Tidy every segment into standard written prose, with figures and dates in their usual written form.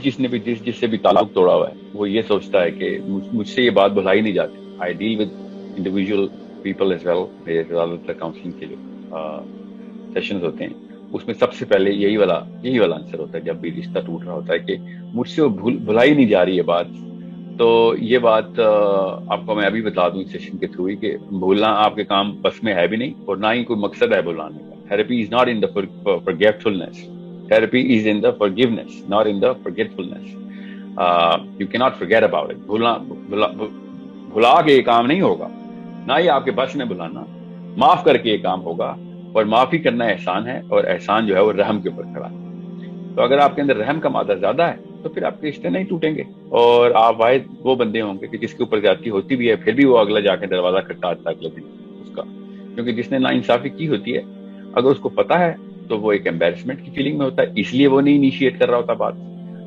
جس نے بھی جس سے بھی تعلق توڑا ہوا ہے وہ یہ سوچتا ہے کہ مجھ سے یہ بات بھلائی نہیں جاتی. I deal with individual people as well. میرے زیادہ تر کاؤنسلنگ کے جو سیشنز ہوتے ہیں اس میں سب سے پہلے یہی والا آنسر ہوتا ہے جب بھی رشتہ ٹوٹ رہا ہوتا ہے کہ مجھ سے وہ بھلائی نہیں جا رہی ہے بات. تو یہ بات آپ کو میں ابھی بتا دوں اس سیشن کے تھرو ہی کہ بھولنا آپ کے کام بس میں ہے بھی نہیں اور نہ ہی کوئی مقصد ہے بھلانے کا. Therapy is not in the forgetfulness. Therapy is in the forgiveness, not in the forgetfulness. You cannot forget about it. بھلا کے یہ کام نہیں ہوگا, نہ ہی آپ کے بس میں بھلانا. معاف کر کے یہ کام ہوگا, اور معافی کرنا احسان ہے, اور احسان جو ہے وہ رحم کے اوپر کھڑا ہے. تو اگر آپ کے اندر رحم کا مادہ زیادہ ہے تو پھر آپ کے رشتے نہیں ٹوٹیں گے, اور آپ واحد وہ بندے ہوں گے کہ جس کے اوپر زیادتی ہوتی بھی ہے پھر بھی وہ اگلا جا کے دروازہ کھٹکاتا ہے اگلے دن اس کا, کیونکہ جس نے ناانصافی کی ہوتی ہے اگر اس کو پتا ہے تو وہ ایک ایمبیرسمنٹ کی فیلنگ میں ہوتا ہے, اس لیے وہ نہیں انیشیٹ کر رہا ہوتا بات.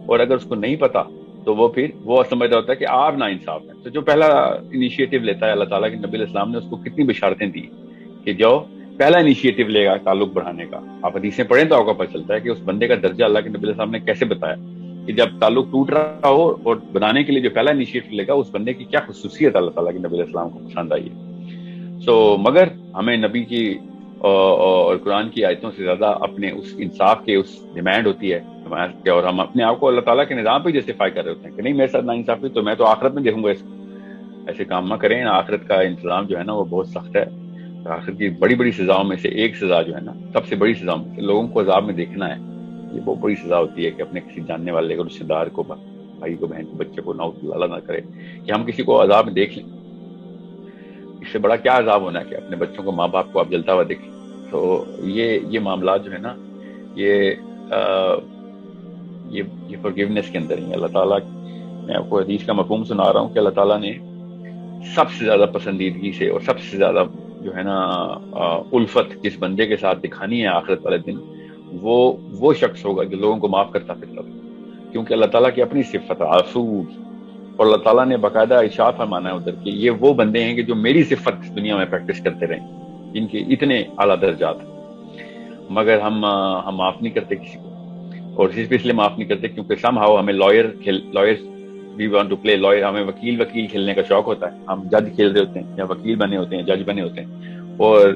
اور اگر اس کو نہیں پتا تو وہ پھر وہ سمجھ رہا ہوتا ہے کہ آپ ناانصاف ہیں. تو جو پہلا انیشیٹو لیتا ہے, اللہ تعالیٰ کے نبی علیہ السلام نے اس کو کتنی بشارتیں دی کہ جو پہلا انیشیٹو لے گا تعلق بڑھانے کا. آپ حدیثیں پڑھیں تو آپ کو پتہ چلتا ہے کہ اس بندے کا درجہ اللہ کے نبی علیہ السلام نے کیسے بتایا کہ جب تعلق ٹوٹ رہا ہو اور بنانے کے لیے جو پہلا انیشیٹو لے گا اس بندے کی کیا خصوصیت اللہ تعالیٰ کے نبی علیہ السلام کو پسند آئی ہے. مگر ہمیں نبی کی اور قرآن کی آیتوں سے زیادہ اپنے اس انصاف کے اس ڈیمانڈ ہوتی ہے, اور ہم اپنے آپ کو اللہ تعالیٰ کے نظام پہ جسٹیفائی کر رہے ہوتے ہیں کہ نہیں میرے ساتھ ناانصافی تو میں تو آخرت میں دیکھوں گا اس کو. ایسے کام نہ کریں, آخرت کا انتظام جو ہے نا وہ بہت سخت ہے. آخرت کی بڑی بڑی سزاؤں میں سے ایک سزا جو ہے نا, سب سے بڑی سزاؤں میں سے لوگوں کو عذاب میں دیکھنا ہے, یہ بہت بڑی سزا ہوتی ہے کہ اپنے کسی جاننے والے کو, رشتے دار کو, بھائی کو, بہن کو, بچے کو اللہ نہ کرے کہ ہم کسی کو عذاب میں دیکھ لیں. اس سے بڑا کیا عذاب ہونا ہے کہ اپنے بچوں کو, ماں باپ کو آپ جلتا ہوا دیکھیں. تو یہ معاملات جو ہے نا یہ forgiveness کے اندر ہی اللہ تعالیٰ, میں آپ کو حدیث کا مفہوم سنا رہا ہوں کہ اللہ تعالیٰ نے سب سے زیادہ پسندیدگی سے اور سب سے زیادہ جو ہے نا الفت جس بندے کے ساتھ دکھانی ہے آخرت والے دن, وہ شخص ہوگا جو لوگوں کو معاف کرتا پھرتا ہوگا, کیونکہ اللہ تعالیٰ کی اپنی صفت ہے عفو. اور اللہ تعالیٰ نے باقاعدہ ارشاد فرمانا ہے ادھر کہ یہ وہ بندے ہیں کہ جو میری صفت دنیا میں پریکٹس کرتے رہیں, جن کے اتنے اعلیٰ درجات ہیں, مگر ہم معاف نہیں کرتے کسی کو. اور صرف اس لیے معاف نہیں کرتے کیونکہ سم ہاؤ ہمیں liar we want to play liar, ہمیں وکیل کھیلنے کا شوق ہوتا ہے. ہم جج کھیل رہے ہوتے ہیں یا وکیل بنے ہوتے ہیں, جج بنے ہوتے ہیں, اور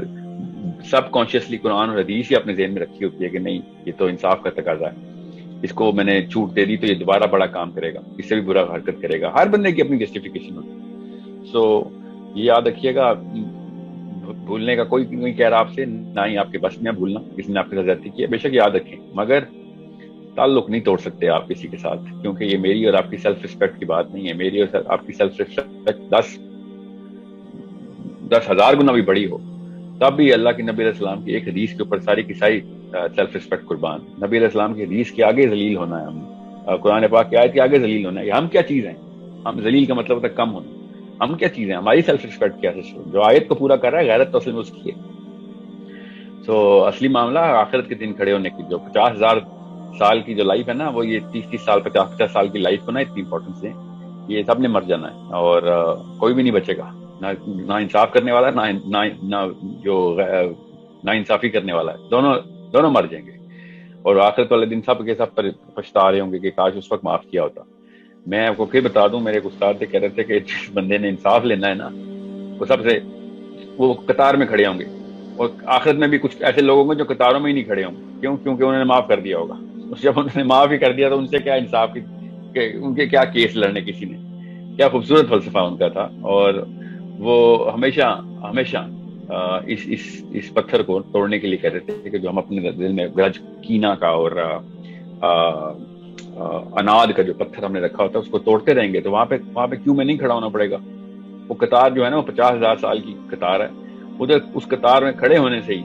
سب کانشیسلی قرآن اور حدیث ہی اپنے ذہن میں رکھی ہوتی ہے کہ نہیں یہ تو انصاف کا تقاضا ہے, اس کو میں نے چھوٹ دے دی تو یہ دوبارہ بڑا کام کرے گا, اس سے بھی برا حرکت کرے گا. ہر بندے کی اپنی جسٹیفیکیشن ہوتی ہے. سو یہ یاد رکھیے گا, بھولنے کا کوئی نہیں کہہ رہا آپ سے, نہ ہی آپ کے بس میں بھولنا کسی نے آپ کے ساتھ زیادتی کی ہے, بے شک یاد رکھیں, مگر تعلق نہیں توڑ سکتے آپ کسی کے ساتھ, کیونکہ یہ میری اور آپ کی سیلف رسپیکٹ کی بات نہیں ہے. میری اور آپ کی سیلف رسپیکٹ 10,000 گنا بھی بڑی ہو تب بھی اللہ کے نبی علیہ السلام کی ایک حدیث کے اوپر ساری کی ساری سیلف رسپیکٹ قربان. نبی علیہ السلام کی حدیث کے آگے ذلیل ہونا ہے, ہم قرآن پاک کی آیت کے آگے ذلیل ہونا ہے. ہم کیا چیز ہیں, ہم ذلیل کا مطلب ہوتا ہے کم ہونا. ہم کیا چیز ہیں, ہماری سیلف رسپیکٹ کیا ہے, جو آیت کو پورا کر رہا ہے غیرت تو اصل میں اس کی ہے. سو اصلی معاملہ آخرت کے دن کھڑے ہونے کی, جو 50,000 سال کی جو لائف ہے نا, وہ یہ 30 سال 50 سال کی لائف کو نا اتنی امپورٹنس ہے. یہ سب نے مر جانا ہے اور کوئی بھی نہیں بچے گا, نہ انصاف کرنے والا نہ جو نا انصافی کرنے والا ہے, دونوں مر جائیں گے. اور آخرت والے دن سب کے سب پچھتا رہے ہوں گے کہ کاش اس وقت معاف کیا ہوتا. میں آپ کو پھر بتا دوں, میرے استاد سے کہہ رہے تھے کہ جس بندے نے انصاف لینا ہے نا وہ قطار میں کھڑے ہوں گے, اور آخرت میں بھی کچھ ایسے لوگ ہوں گے جو قطاروں میں ہی نہیں کھڑے ہوں گے. کیوں؟ کیونکہ انہوں نے معاف کر دیا ہوگا. جب انہوں نے معاف ہی کر دیا تو ان سے کیا انصاف کی, ان کے کیا کیس لڑنے کسی نے. کیا خوبصورت فلسفہ ان کا تھا. اور وہ ہمیشہ اس پتھر کو توڑنے کے لیے کہہ رہے تھے کہ جو ہم اپنے دل میں گرج کینا کا اور اناد کا جو پتھر ہم نے رکھا ہوتا ہے اس کو توڑتے رہیں گے تو وہاں پہ کیوں میں نہیں کھڑا ہونا پڑے گا. وہ قطار جو ہے نا وہ 50,000 سال کی قطار ہے. ادھر اس قطار میں کھڑے ہونے سے ہی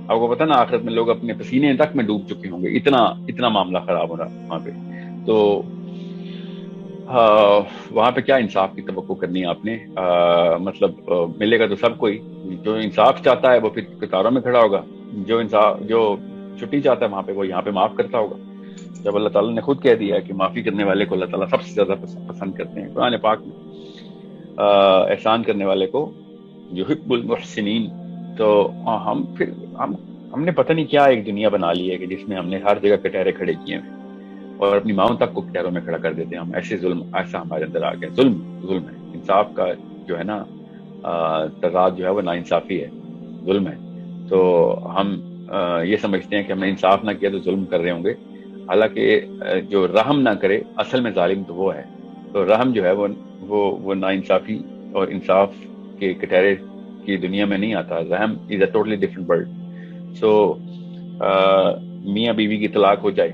آپ کو پتا نا آخرت میں لوگ اپنے پسینے تک میں ڈوب چکے ہوں گے, اتنا معاملہ خراب ہو رہا وہاں پہ. تو وہاں پہ کیا انصاف کی توقع کرنی ہے آپ نے, مطلب ملے گا تو سب کوئی. جو انصاف چاہتا ہے وہ پھر قطاروں میں کھڑا ہوگا, جو چھٹی چاہتا ہے وہاں پہ وہ یہاں پہ معاف کرتا ہوگا. جب اللہ تعالیٰ نے خود کہہ دیا کہ معافی کرنے والے کو اللہ تعالیٰ سب سے زیادہ پسند کرتے ہیں قرآن پاک میں, احسان کرنے والے کو یحب المحسنین. تو ہم نے پتہ نہیں کیا ایک دنیا بنا لی ہے کہ جس میں ہم نے ہر جگہ کٹہرے کھڑے کیے ہیں. اور اپنی ماؤں تک کو پیروں میں کھڑا کر دیتے ہیں ہم. ایسے ظلم ایسا ہمارے اندر آ گیا. ظلم ہے. انصاف کا جو ہے نا تضاد جو ہے وہ ناانصافی ہے, ظلم ہے. تو ہم یہ سمجھتے ہیں کہ ہم نے انصاف نہ کیا تو ظلم کر رہے ہوں گے, حالانکہ جو رحم نہ کرے اصل میں ظالم تو وہ ہے. تو رحم جو ہے وہ ناانصافی اور انصاف کے کٹہرے کی دنیا میں نہیں آتا. رحم از اے ٹوٹلی ڈفرنٹ ورلڈ. سو میاں بیوی کی طلاق ہو جائے,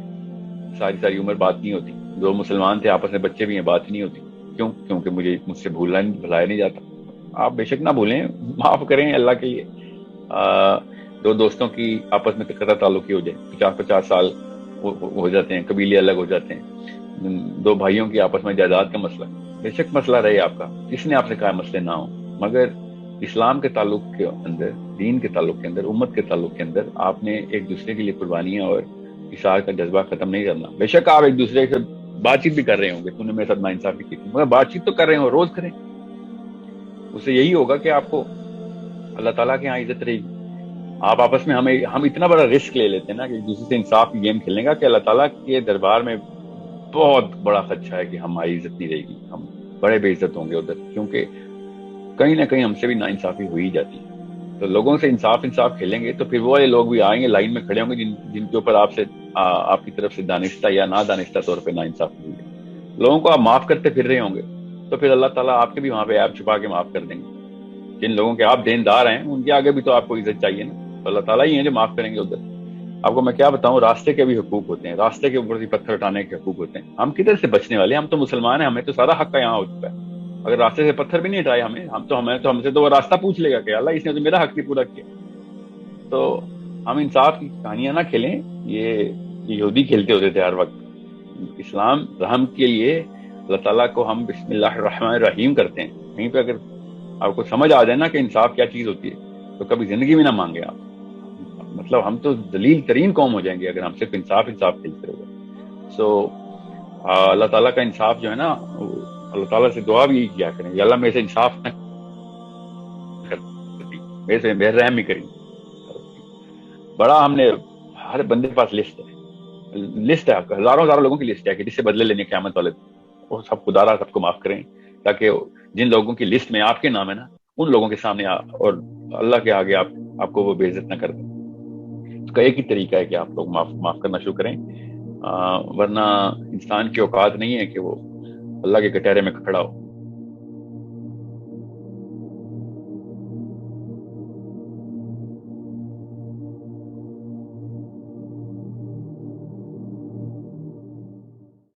ساری عمر بات نہیں ہوتی. دو مسلمان تھے آپس میں بچے بھی ہیں, بات نہیں ہوتی. کیوں؟ کیونکہ مجھ سے بھلایا نہیں جاتا. آپ بے شک نہ بھولیں, معاف کریں اللہ کے لیے. دو دوستوں کی آپس میں قطع تعلقی ہو جائے, 50 سال ہو جاتے ہیں, قبیلے الگ ہو جاتے ہیں. دو بھائیوں کی آپس میں جائیداد کا مسئلہ, بے شک مسئلہ رہے آپ کا, کس نے آپ سے کہا مسئلے نہ ہو, مگر اسلام کے تعلق کے اندر, دین کے تعلق کے اندر, امت کے تعلق کے اندر آپ نے ایک دوسرے کے لیے قربانیاں اور اشار کا جذبہ ختم نہیں کرنا. بے شک آپ ایک دوسرے سے بات چیت بھی کر رہے ہوں گے, تو نے میرے ساتھ ناانصافی کی تھی, مگر بات چیت تو کر رہے ہوں, روز کریں. اس سے یہی ہوگا کہ آپ کو اللہ تعالیٰ کے یہاں عزت رہے گی. آپ آپس میں ہم اتنا بڑا رسک لے لیتے ہیں نا کہ ایک دوسرے سے انصاف کی گیم کھیلنے کا, کہ اللہ تعالیٰ کے دربار میں بہت بڑا خدشہ ہے کہ ہماری عزت نہیں رہے گی, ہم بڑے بے عزت ہوں گے ادھر, کیونکہ کہیں نہ کہیں ہم سے بھی ناانصافی ہو ہی جاتی ہے. تو لوگوں سے انصاف کھیلیں گے تو پھر وہ والے لوگ بھی آئیں گے, لائن میں کھڑے ہوں گے جن کے اوپر آپ کی طرف سے دانستہ یا نہ دانستہ طور پہ ناانصافی ہوئی ہے. لوگوں کو آپ معاف کرتے پھر رہے ہوں گے, تو پھر اللہ تعالیٰ آپ کے بھی وہاں پہ آپ چھپا کے معاف کر دیں گے. جن لوگوں کے آپ دیندار ہیں ان کے آگے بھی تو آپ کو عزت چاہیے نا, تو اللہ تعالیٰ ہی ہیں جو معاف کریں گے ادھر. آپ کو میں کیا بتاؤں, راستے کے بھی حقوق ہوتے ہیں, راستے کے اوپر سے پتھر اٹھانے کے حقوق ہوتے ہیں. ہم کدھر سے بچنے والے ہیں, ہم تو مسلمان ہیں, ہمیں تو سارا حق کا یہاں ہو چکا ہے. اگر راستے سے پتھر بھی نہیں ہٹائے ہم سے تو وہ راستہ پوچھ لے گا کہ اللہ اس نے تو میرا حق نہیں پورا کیا. تو ہم انصاف کی کہانیاں نہ کھیلیں, یہ یہودی کھیلتے ہوتے تھے ہر وقت. اسلام رحم کے لیے اللہ تعالیٰ کو ہم بسم اللہ الرحمن الرحیم کرتے ہیں. کہیں پہ اگر آپ کو سمجھ آ جائے نا کہ انصاف کیا چیز ہوتی ہے, تو کبھی زندگی میں نہ مانگے آپ. مطلب ہم تو ذلیل ترین قوم ہو جائیں گے اگر ہم صرف انصاف کھیلتے رہے. سو اللہ تعالیٰ کا انصاف جو ہے نا, اللہ تعالیٰ سے دعا بھی کیا کریں, یا اللہ میرے سے انصاف نہ کرتی, میرے سے بے رحمی کری. بڑا ہم نے ہر بندے کے پاس لسٹ ہے, ہزاروں لوگوں کی لسٹ ہے کہ جس سے بدلے لینے قیامت والے, وہ سب خدا سب کو معاف کریں, تاکہ جن لوگوں کی لسٹ میں آپ کے نام ہے نا, ان لوگوں کے سامنے اور اللہ کے آگے آپ کو وہ بے عزت نہ کر دیں. اس کا ایک ہی طریقہ ہے کہ آپ لوگ معاف کرنا شروع کریں, ورنہ انسان کی اوقات نہیں ہے کہ وہ اللہ کے کٹہرے میں کھڑا ہو.